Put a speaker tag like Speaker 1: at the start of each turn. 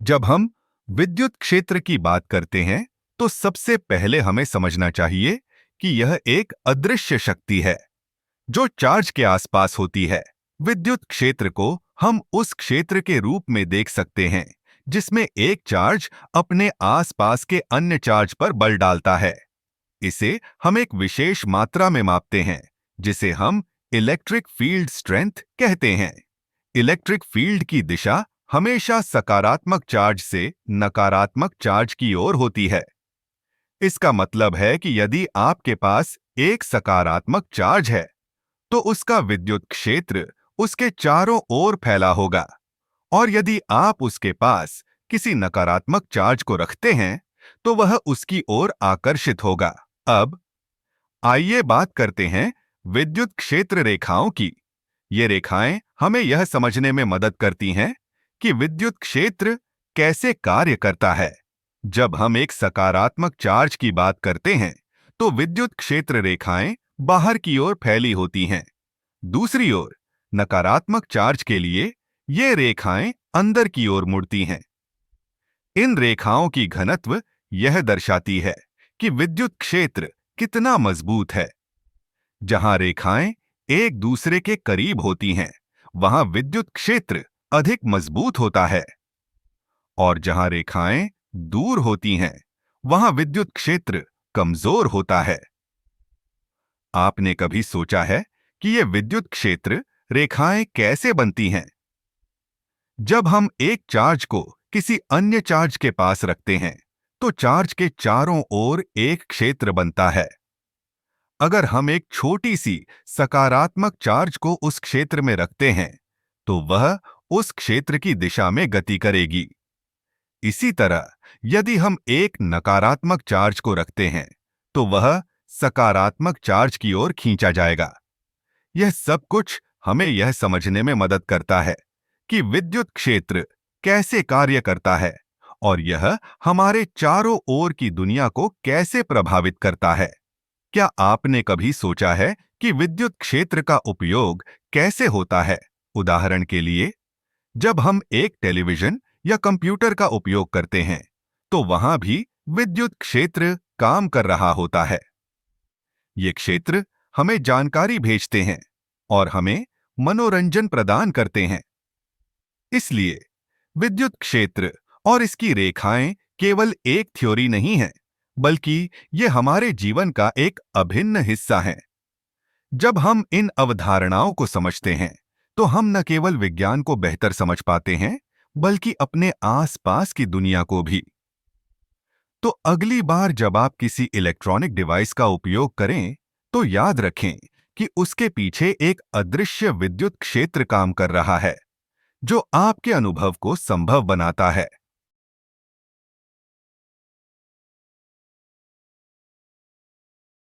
Speaker 1: जब हम विद्युत क्षेत्र की बात करते हैं, तो सबसे पहले हमें समझना चाहिए कि यह एक अदृश्य शक्ति है जो चार्ज के आसपास होती है। विद्युत क्षेत्र को हम उस क्षेत्र के रूप में देख सकते हैं जिसमें एक चार्ज अपने आसपास के अन्य चार्ज पर बल डालता है। इसे हम एक विशेष मात्रा में मापते हैं, जिसे हम इलेक्ट्रिक फील्ड स्ट्रेंथ कहते हैं। इलेक्ट्रिक फील्ड की दिशा हमेशा सकारात्मक चार्ज से नकारात्मक चार्ज की ओर होती है। इसका मतलब है कि यदि आपके पास एक सकारात्मक चार्ज है, तो उसका विद्युत क्षेत्र उसके चारों ओर फैला होगा, और यदि आप उसके पास किसी नकारात्मक चार्ज को रखते हैं, तो वह उसकी ओर आकर्षित होगा। अब आइए बात करते हैं विद्युत क्षेत्र रेखाओं की। ये रेखाएं हमें यह समझने में मदद करती हैं कि विद्युत क्षेत्र कैसे कार्य करता है। जब हम एक सकारात्मक चार्ज की बात करते हैं, तो विद्युत क्षेत्र रेखाएं बाहर की ओर फैली होती हैं। दूसरी ओर, नकारात्मक चार्ज के लिए ये रेखाएं अंदर की ओर मुड़ती हैं। इन रेखाओं की घनत्व यह दर्शाती है कि विद्युत क्षेत्र कितना मजबूत है। जहां रेखाएं एक दूसरे के करीब होती हैं, वहां विद्युत क्षेत्र अधिक मजबूत होता है, और जहां रेखाएं दूर होती हैं, वहां विद्युत क्षेत्र कमजोर होता है। आपने कभी सोचा है कि ये विद्युत क्षेत्र रेखाएं कैसे बनती हैं? जब हम एक चार्ज को किसी अन्य चार्ज के पास रखते हैं, तो चार्ज के चारों ओर एक क्षेत्र बनता है। अगर हम एक छोटी सी सकारात्मक चार्ज को उस क्षेत्र में रखते हैं, तो वह उस क्षेत्र की दिशा में गति करेगी। इसी तरह, यदि हम एक नकारात्मक चार्ज को रखते हैं, तो वह सकारात्मक चार्ज की ओर खींचा जाएगा। यह सब कुछ हमें यह समझने में मदद करता है कि विद्युत क्षेत्र कैसे कार्य करता है, और यह हमारे चारों ओर की दुनिया को कैसे प्रभावित करता है। क्या आपने कभी सोचा है कि विद्युत क्षेत्र का उपयोग कैसे होता है? उदाहरण के लिए, जब हम एक टेलीविजन या कंप्यूटर का उपयोग करते हैं, तो वहां भी विद्युत क्षेत्र काम कर रहा होता है। ये क्षेत्र हमें जानकारी भेजते हैं और हमें मनोरंजन प्रदान करते हैं। इसलिए विद्युत क्षेत्र और इसकी रेखाएं केवल एक थ्योरी नहीं है, बल्कि ये हमारे जीवन का एक अभिन्न हिस्सा है। जब हम इन अवधारणाओं को समझते हैं, तो हम न केवल विज्ञान को बेहतर समझ पाते हैं, बल्कि अपने आसपास की दुनिया को भी। तो अगली बार जब आप किसी इलेक्ट्रॉनिक डिवाइस का उपयोग करें, तो याद रखें कि उसके पीछे एक अदृश्य विद्युत क्षेत्र काम कर रहा है, जो आपके अनुभव को संभव बनाता है।